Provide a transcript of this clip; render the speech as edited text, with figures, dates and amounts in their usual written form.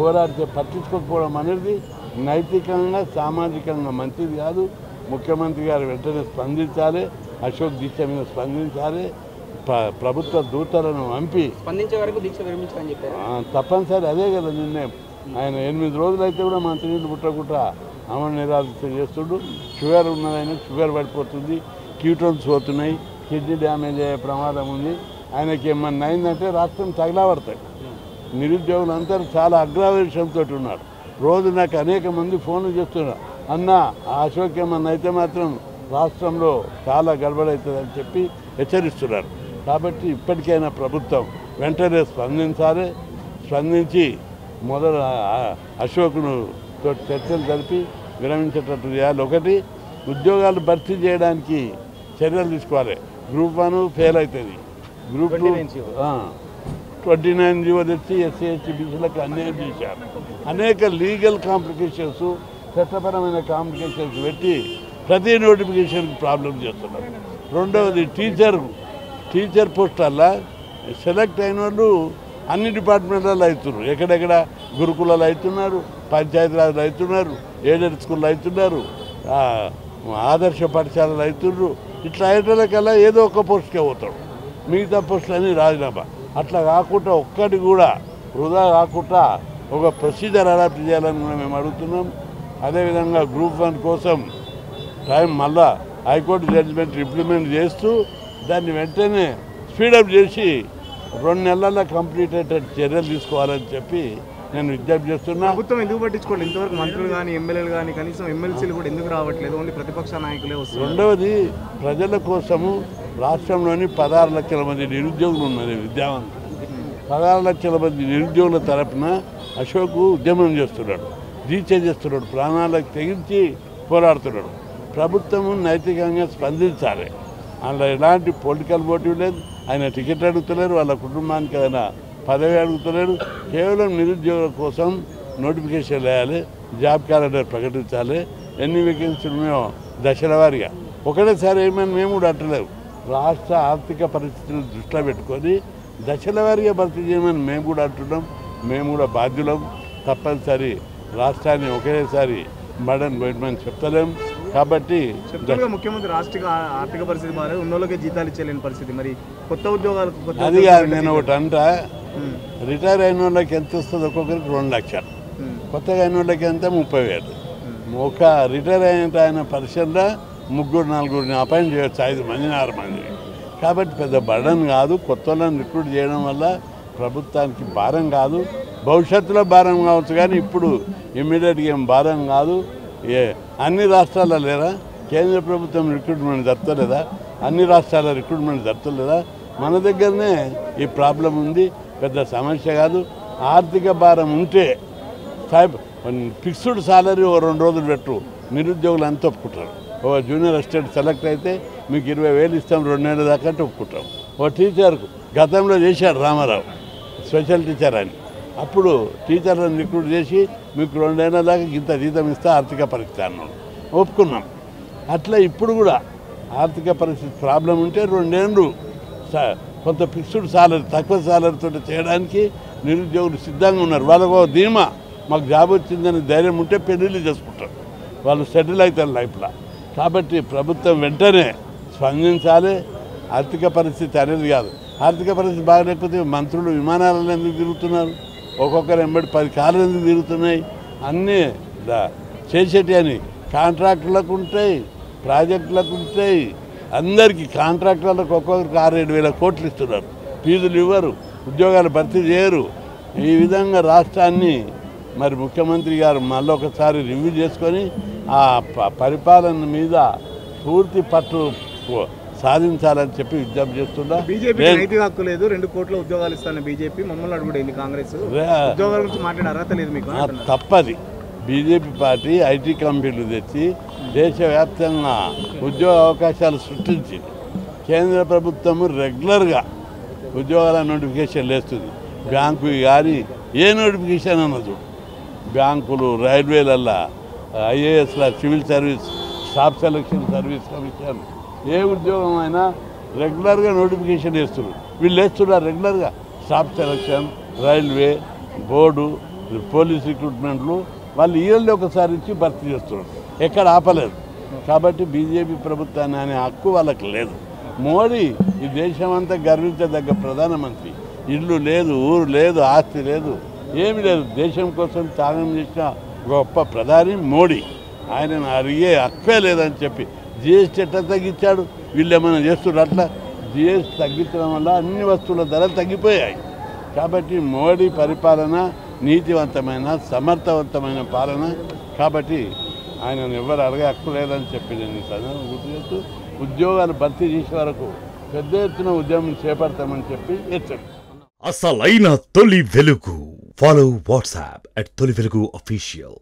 పోరాడితే పట్టించుకోకపోవడం అనేది నైతికంగా సామాజికంగా మంచిది కాదు. ముఖ్యమంత్రి గారు వెంటనే స్పందించాలి, అశోక్ దీక్ష మీద స్పందించాలి, ప్రభుత్వ దూతలను పంపి స్పందించే వరకు దీక్ష విరమించాలని చెప్పారు. తప్పనిసరి అదే కదా నిర్ణయం. ఆయన 8 రోజులైతే కూడా మంత్రినీళ్ళు పుట్టకుండా అమలు నిరాదీక్ష చేస్తుడు. షుగర్ ఉన్నదైనా షుగర్ పడిపోతుంది, కీటోన్స్ పోతున్నాయి, కిడ్నీ డ్యామేజ్ అయ్యే ప్రమాదం ఉంది. ఆయనకి ఏమన్నా అయిందంటే రాష్ట్రం తగలబడతాయి. నిరుద్యోగులందరూ చాలా అగ్రావేశంతో ఉన్నారు. రోజు నాకు అనేక మంది ఫోన్లు చేస్తున్నారు, అన్న అశోక్ ఏమన్నా అయితే మాత్రం రాష్ట్రంలో చాలా గడబడవుతుందని చెప్పి హెచ్చరిస్తున్నారు. కాబట్టి ఇప్పటికైనా ప్రభుత్వం వెంటనే స్పందించాలి. స్పందించి మొదలు అశోక్ను చర్చలు జరిపి విరమించేటట్టు చేయాలి. ఒకటి, ఉద్యోగాలు భర్తీ చేయడానికి చర్యలు తీసుకోవాలి. గ్రూప్ 1 ఫెయిల్ అవుతుంది, గ్రూప్ 2 29 జీవో తెచ్చి ఎస్సీ ఎస్టీ బీసీలకు అన్యాయం చేశారు. అనేక లీగల్ కాంప్లికేషన్స్, చట్టపరమైన కాంప్లికేషన్స్ పెట్టి ప్రతి నోటిఫికేషన్కి ప్రాబ్లం చేస్తున్నారు. రెండవది, టీచర్ పోస్టుల్లో సెలెక్ట్ అయిన వాళ్ళు అన్ని డిపార్ట్మెంట్లలో అవుతున్నారు. ఎక్కడెక్కడ గురుకులాలు అవుతున్నారు, పంచాయతీరాజులు అవుతున్నారు, ఎయిడెడ్ స్కూళ్ళు అవుతున్నారు, ఆదర్శ పాఠశాలలు అవుతున్నారు. ఇట్లా అయ్యేటోళ్ళకల్లా ఏదో ఒక పోస్ట్కే పోతాడు, మిగతా పోస్టులన్నీ రాజీనామా. అట్లా కాకుండా ఒక్కటి కూడా వృధా కాకుండా ఒక ప్రొసీజర్ అడాప్ట్ చేయాలని కూడా మేము అడుగుతున్నాం. అదేవిధంగా గ్రూప్ 1 కోసం టైం మళ్ళా హైకోర్టు జడ్జిమెంట్ ఇంప్లిమెంట్ చేస్తూ దాన్ని వెంటనే స్పీడప్ చేసి 2 నెలల్లో కంప్లీట్ అయ్యేటట్టు చర్యలు తీసుకోవాలని చెప్పి నేను విజ్ఞప్తి చేస్తున్నా. ప్రభుత్వం ఎందుకు పట్టించుకోండి? ఇంతవరకు మంత్రులు కానీ ఎమ్మెల్యేలు కానీ కనీసం ఎమ్మెల్సీలు కూడా ఎందుకు రావట్లేదు? ఓన్లీ ప్రతిపక్ష నాయకులే వస్తారు. రెండవది, ప్రజల కోసము రాష్ట్రంలోని 16 లక్షల మంది నిరుద్యోగులు ఉన్నారు, విద్యావంతులు. 16 లక్షల మంది నిరుద్యోగుల తరఫున అశోక్ ఉద్యమం చేస్తున్నాడు, దీక్ష చేస్తున్నాడు, ప్రాణాలకు తెగించి పోరాడుతున్నాడు. ప్రభుత్వము నైతికంగా స్పందించాలి. అందులో ఎలాంటి పొలిటికల్ మోటివ్ లేదు. ఆయన టికెట్ అడుగుతలేరు, వాళ్ళ కుటుంబానికి ఆయన పదవి అడుగుతలేరు. కేవలం నిరుద్యోగుల కోసం నోటిఫికేషన్ వేయాలి, జాబ్ క్యాలెండర్ ప్రకటించాలి, ఎన్ని వేకెన్సీలు ఉన్నాయో దశల వారీగా. ఒకటేసారి ఏమైనా మేము కూడా అంటలేవు. రాష్ట్ర ఆర్థిక పరిస్థితులను దృష్టిలో పెట్టుకొని దశల వారీగా భర్తీ చేయమని మేము కూడా అంటున్నాం. మేము కూడా బాధ్యులం. తప్పనిసరి రాష్ట్రాన్ని ఒకేసారి బడన్ పోయమని చెప్తలేం. కాబట్టి ముఖ్యమంత్రి రాష్ట్ర ఆర్థిక పరిస్థితి మారే ఉన్నోళ్ళకే జీతాలు ఇచ్చేలేని పరిస్థితి. మరి కొత్త ఉద్యోగాలు అది కాదు, నేను ఒకటి అంట, రిటైర్ అయిన వాళ్ళకి ఎంత వస్తుంది? ఒక్కొక్కరికి 2 లక్షలు, కొత్తగా అయిన వాళ్ళకి ఎంత 30,000. ఒక రిటైర్ అయిన ఆయన పరిశ్రమలో 3-4 అపాయింట్ చేయవచ్చు, 5 మంది 6 మంది. కాబట్టి పెద్ద బర్డన్ కాదు. కొత్త వాళ్ళని రిక్రూట్ చేయడం వల్ల ప్రభుత్వానికి భారం కాదు. భవిష్యత్తులో భారం కావచ్చు, కానీ ఇప్పుడు ఇమ్మీడియట్గా ఏం భారం కాదు. అన్ని రాష్ట్రాల్లో లేరా కేంద్ర ప్రభుత్వం రిక్రూట్మెంట్ జరపలేదా? అన్ని రాష్ట్రాల రిక్రూట్మెంట్ జరపలేదా? మన దగ్గరనే ఈ ప్రాబ్లం ఉంది. పెద్ద సమస్య కాదు. ఆర్థిక భారం ఉంటే ఫిక్స్డ్ సాలరీ 2 రోజులు పెట్టు, నిరుద్యోగులు అంతా ఒప్పుకుంటారు. ఒక జూనియర్ అసిస్టెంట్ సెలెక్ట్ అయితే మీకు 20,000 ఇస్తాం 2 నెలల దాకా అంటే ఒప్పుకుంటాం. ఒక టీచర్కు గతంలో చేశాడు రామారావు, స్పెషల్ టీచర్ అని. అప్పుడు టీచర్లను రిక్రూట్ చేసి మీకు 2 నెలల దాకా ఇంత జీతం ఇస్తే ఆర్థిక పరిస్థితి అన్నాడు, ఒప్పుకున్నాం. అట్లా ఇప్పుడు కూడా ఆర్థిక పరిస్థితి ప్రాబ్లం ఉంటే 2 ఏళ్ళు కొంత ఫిక్స్డ్ సాలరీ, తక్కువ సాలరీతో చేయడానికి నిరుద్యోగులు సిద్ధంగా ఉన్నారు. వాళ్ళకు ధీమా, మాకు జాబ్ వచ్చిందని ధైర్యం ఉంటే పెళ్ళిళ్ళు చేసుకుంటారు, వాళ్ళు సెటిల్ అవుతారు లైఫ్లో. కాబట్టి ప్రభుత్వం వెంటనే స్పందించాలి. ఆర్థిక పరిస్థితి అనేది కాదు, ఆర్థిక పరిస్థితి బాగలేకపోతే మంత్రులు విమానాలలో ఎందుకు తిరుగుతున్నారు? ఒక్కొక్కరు ఎంబడి 10 కార్లు ఎందుకు తిరుగుతున్నాయి? అన్నీ చేసేటి అని కాంట్రాక్టులకు ఉంటాయి, ప్రాజెక్టులకు ఉంటాయి. అందరికీ కాంట్రాక్టులకు ఒక్కొక్కరికి 6-7 వేల కోట్లు ఇస్తున్నారు, ఫీజులు ఇవ్వరు, ఉద్యోగాలు భర్తీ చేయరు. ఈ విధంగా రాష్ట్రాన్ని మరి ముఖ్యమంత్రి గారు మళ్ళీ ఒకసారి రివ్యూ చేసుకొని ఆ పరిపాలన మీద పూర్తి పట్టు సాధించాలని చెప్పి విజ్ఞప్తి చేస్తున్నా. బీజేపీ నైతిక హక్కు లేదు, 2 కోట్ల ఉద్యోగాలు ఇస్తాను బీజేపీ మమ్మల్ని అడుగుడైంది. కాంగ్రెస్ ఉద్యోగాల గురించి మాట్లాడే అర్హత లేదు మీకు. తప్పది. బీజేపీ పార్టీ ఐటీ కంపెనీలు తెచ్చి దేశవ్యాప్తంగా ఉద్యోగ అవకాశాలు సృష్టించింది. కేంద్ర ప్రభుత్వము రెగ్యులర్గా ఉద్యోగాల నోటిఫికేషన్ వేస్తుంది. బ్యాంకు కానీ ఏ నోటిఫికేషన్ అన్నది, బ్యాంకులు, రైల్వేలల్లో, ఐఏఎస్ల, civil service, staff selection service commission, ఏ ఉద్యోగం అయినా రెగ్యులర్గా నోటిఫికేషన్ వేస్తున్నారు. వీళ్ళు వేస్తున్నారు రెగ్యులర్గా. Staff selection, railway board, police రిక్రూట్మెంట్లు వాళ్ళు ఇయర్లీ ఒకసారి ఇచ్చి భర్తీ చేస్తున్నారు, ఎక్కడ ఆపలేదు. కాబట్టి బీజేపీ ప్రభుత్వాన్ని అనే హక్కు వాళ్ళకి లేదు. మోడీ ఈ దేశం అంతా గర్వించదగ్గ ప్రధానమంత్రి. ఇల్లు లేదు, ఊరు లేదు, ఆస్తి లేదు, ఏమి లేదు. దేశం కోసం త్యాగం చేసిన గొప్ప ప్రధాని మోడీ. ఆయనను అడిగే హక్కే లేదని చెప్పి జిఎస్టీ ఎట్లా తగ్గించాడు, వీళ్ళు ఏమైనా చేస్తున్నారు. అట్లా జిఎస్టీ తగ్గించడం వల్ల అన్ని వస్తువుల ధరలు తగ్గిపోయాయి. కాబట్టి మోడీ పరిపాలన నీతివంతమైన సమర్థవంతమైన పాలన. కాబట్టి ఆయనను ఎవరు అడగే హక్కు లేదని చెప్పి నేను ఈ సందర్భంగా గుర్తు చేస్తూ ఉద్యోగాలు భర్తీ చేసే వరకు పెద్ద ఎత్తున ఉద్యమం చేపడతామని చెప్పి హెచ్చరిక. అసలైన తొలి వెలుగు. ఫాలో వాట్సాప్ @తొలి వెలుగు official.